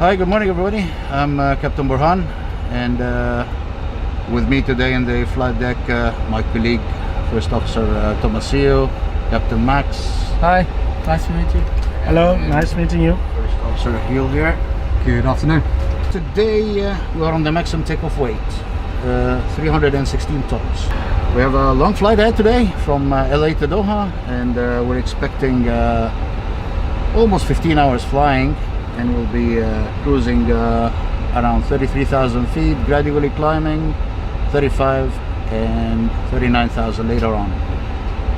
Hi, good morning everybody. I'm Captain Burhan, and with me today in the flight deck my colleague, First Officer Tomasio, Captain Max. Hi, nice to meet you. Hello, nice meeting you. First Officer Gil here. Good afternoon. Today we are on the maximum takeoff weight, 316 tons. We have a long flight ahead today from LA to Doha, and we're expecting almost 15 hours flying, and we'll be cruising around 33,000 feet, gradually climbing 35 and 39,000 later on.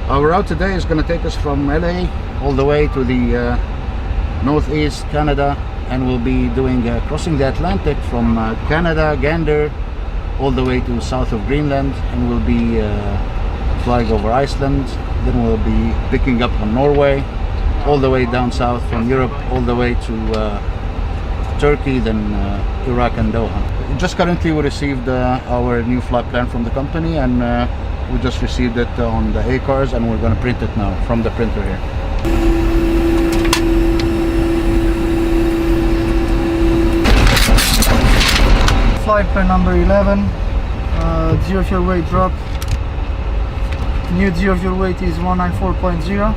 Our route today is going to take us from LA all the way to the northeast Canada, and we'll be doing crossing the Atlantic from Canada, Gander, all the way to south of Greenland, and we'll be flying over Iceland. Then we'll be picking up on Norway, all the way down south from Europe, all the way to Turkey, then Iraq and Doha. Just currently we received our new flight plan from the company, and we just received it on the ACARS, and we're going to print it now from the printer here. Flight plan number 11, zero fuel weight drop. New zero fuel weight is 194.0,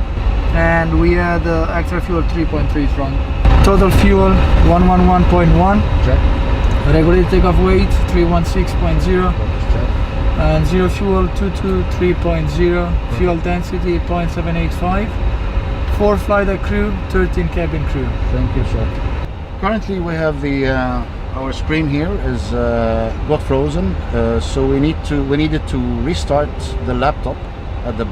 and we had extra fuel 3.3 strong. Total fuel 111.1. Check. Regulated takeoff weight 316.0, Check. and zero fuel 223.0. Fuel density 0.785. 4 flight crew, 13 cabin crew. Thank you, sir. Currently we have the our screen here is got frozen, so we needed to restart the laptop at the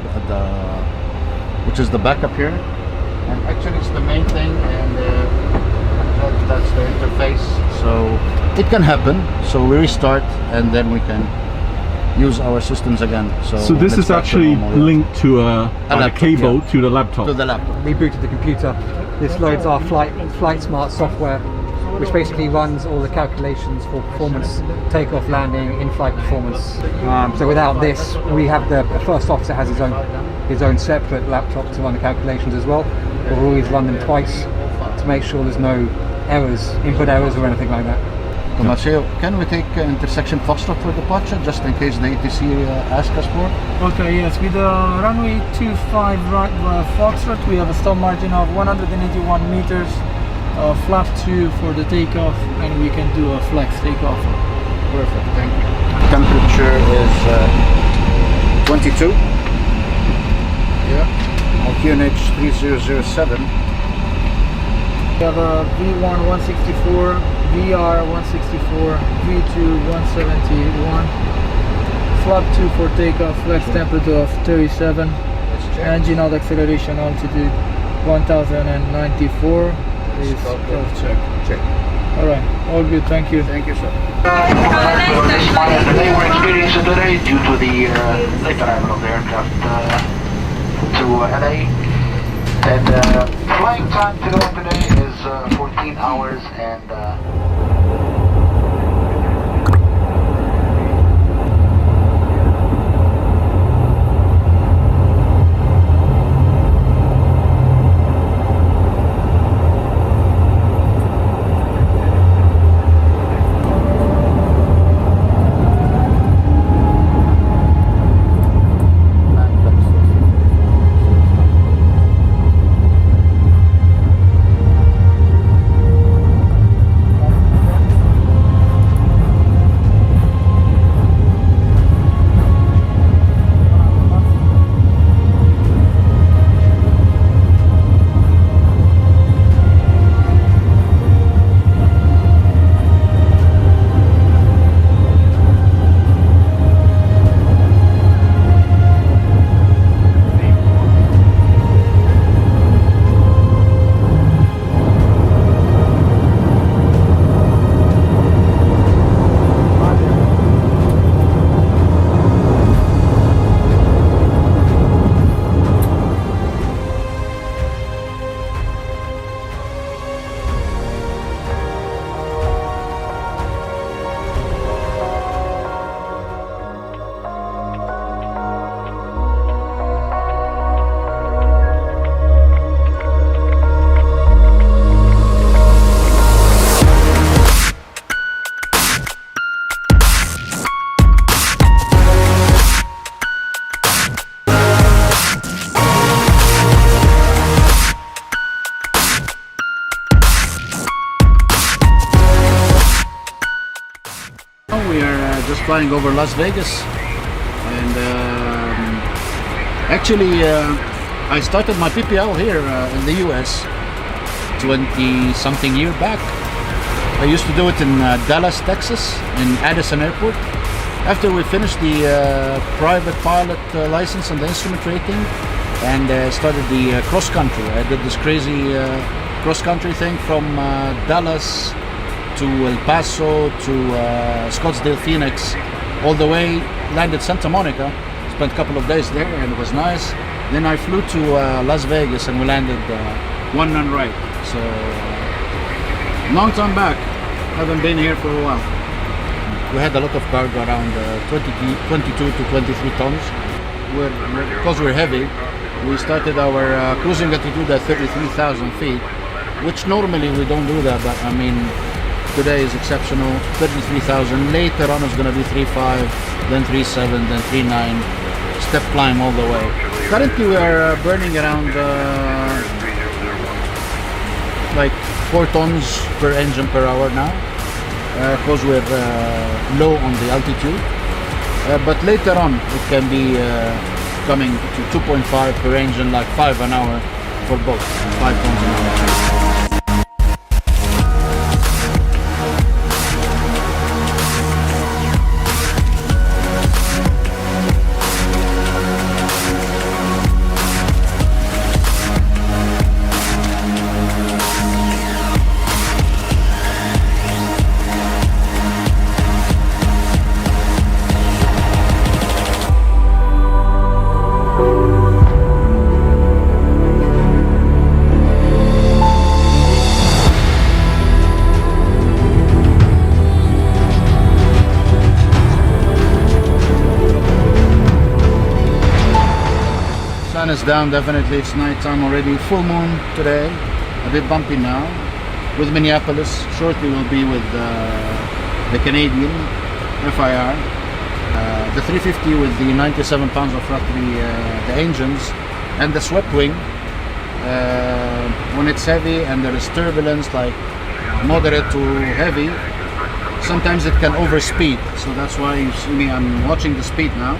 which is the backup here, and actually it's the main thing, and that's the interface, so it can happen. So we restart, and then we can use our systems again. So this is actually linked to a laptop, cable, yeah, to the laptop. to the laptop. We booted the computer. This loads our flight smart software, which basically runs all the calculations for performance, takeoff, landing, in-flight performance. So without this, we have the first officer has his own separate laptop to run the calculations as well. We'll always run them twice to make sure there's no errors, input errors or anything like that. Tomasio, can we take intersection Foxtrot for departure, just in case the ATC ask us for? Okay, yes, with the runway 25 right Foxtrot, we have a stall margin of 181 meters, flap 2 for the takeoff, and we can do a flex takeoff. Perfect, thank you. Temperature is 22. Yeah. On QNH 3007. We have a V1 164, VR 164, V2 171, flap 2 for takeoff, flex temperature of 37, engine out acceleration altitude 1094. Is check. Check. Alright, all good, thank you. Thank you, sir. The delay we're experiencing today due to the late arrival of the aircraft to LA. And flying time to go today is 14 hours and flying over Las Vegas, and actually I started my PPL here in the US 20-something year back. I used to do it in Dallas, Texas, in Addison Airport. After we finished the private pilot license and the instrument rating, and started the cross country. I did this crazy cross country thing from Dallas to El Paso to Scottsdale, Phoenix, all the way, landed Santa Monica, spent a couple of days there, and it was nice. Then I flew to Las Vegas, and we landed one none right. So long time back, haven't been here for a while. We had a lot of cargo, around 22 to 23 tons. Because we're heavy, we started our cruising altitude at 33,000 feet, which normally we don't do that, but I mean, today is exceptional. 33,000. Later on it's going to be 3.5, then 3.7, then 3.9. Step climb all the way. Currently we are burning around like 4 tons per engine per hour now, because we're low on the altitude. But later on it can be coming to 2.5 per engine, like 5 an hour for both, 5 tons an hour. Sun is down, definitely. It's night time already. Full moon today, a bit bumpy now. With Minneapolis, shortly we'll be with the Canadian FIR. The 350 with the 97 pounds of roughly the engines, and the swept wing. When it's heavy and there is turbulence, like moderate to heavy, sometimes it can overspeed. So that's why you see me, I'm watching the speed now.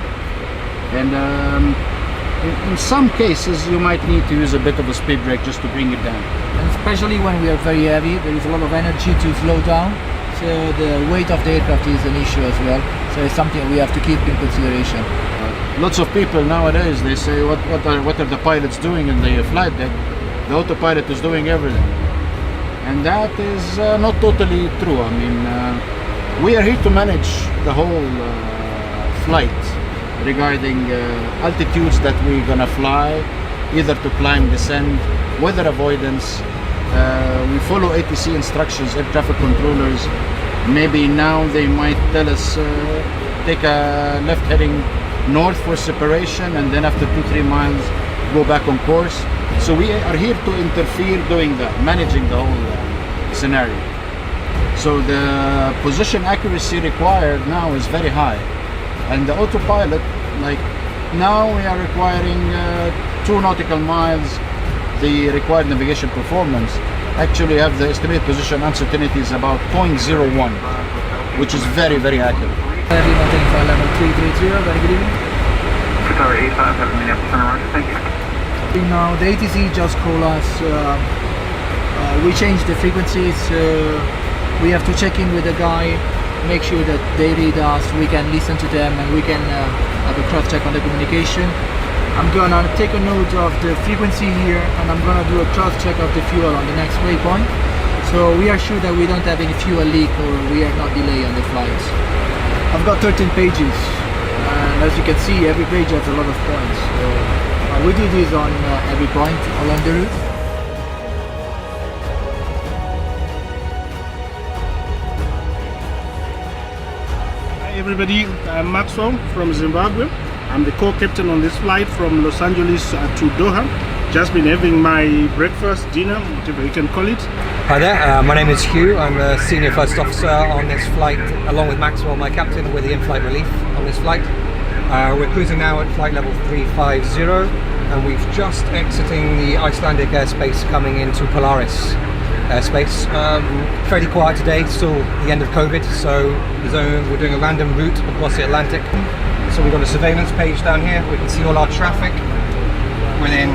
And in some cases you might need to use a bit of a speed brake just to bring it down. And especially when we are very heavy, there is a lot of energy to slow down, so the weight of the aircraft is an issue as well, so it's something we have to keep in consideration. Lots of people nowadays, they say what are the pilots doing in the flight deck? The autopilot is doing everything, and that is not totally true. I mean, we are here to manage the whole flight regarding altitudes that we're gonna fly, either to climb, descend, weather avoidance. We follow ATC instructions, air traffic controllers. Maybe now they might tell us take a left heading north for separation, and then after 2-3 miles go back on course. So we are here to interfere doing that, managing the whole scenario. So the position accuracy required now is very high. And the autopilot, like now we are requiring 2 nautical miles, the required navigation performance. Actually have the estimated position uncertainty is about 0.01, which is very, very accurate. Lima taking flight level 330, very good evening. Tower 85, have Minneapolis on Roger, thank you. Now the ATC just called us, we changed the frequencies, we have to check in with the guy, make sure that they read us, we can listen to them, and we can have a cross check on the communication. I'm gonna take a note of the frequency here, and I'm gonna do a cross check of the fuel on the next waypoint, so we are sure that we don't have any fuel leak or we are not delayed on the flights. I've got 13 pages, and as you can see, every page has a lot of points, so we do this on every point along the route. Hi everybody, I'm Maxwell from Zimbabwe. I'm the co-captain on this flight from Los Angeles to Doha. Just been having my breakfast, dinner, whatever you can call it. Hi there, my name is Hugh. I'm a senior first officer on this flight, along with Maxwell, my captain, with the in-flight relief on this flight. We're cruising now at flight level 350, and we've just exiting the Icelandic airspace coming into Polaris. airspace. Fairly quiet today, still the end of COVID, so we're doing a random route across the Atlantic. So we've got a surveillance page down here. We can see all our traffic within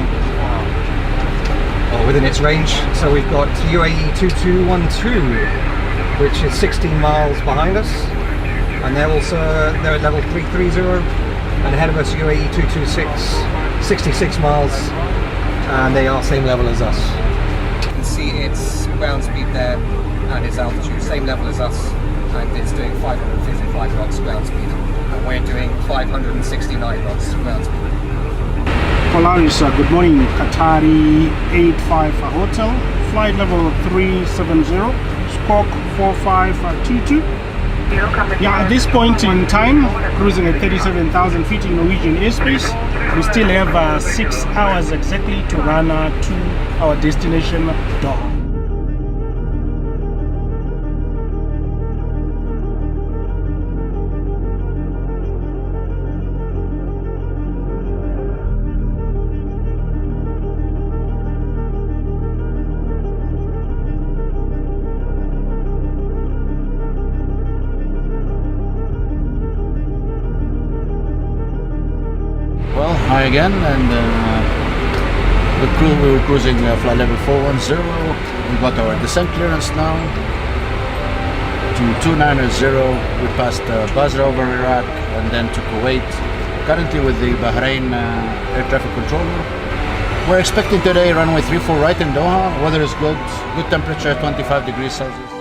its range. So we've got UAE 2212, which is 16 miles behind us, and they're at level 330, and ahead of us UAE 226, 66 miles, and they are same level as us. You can see its ground speed there and its altitude, same level as us, and it's doing 555 knots ground speed, and we're doing 569 knots ground speed. Polaris, good morning, Qatari 85 Hotel, flight level 370, squawk 4522. Yeah, at this point in time, cruising at 37,000 feet in Norwegian airspace, we still have 6 hours exactly to run to our destination, Doha. Well, hi again, and we were cruising flight level 410. We got our descent clearance now to 290. We passed Basra over Iraq and then to Kuwait. Currently with the Bahrain air traffic controller. We're expecting today runway 34 right in Doha. Weather is good, good temperature, 25 degrees Celsius.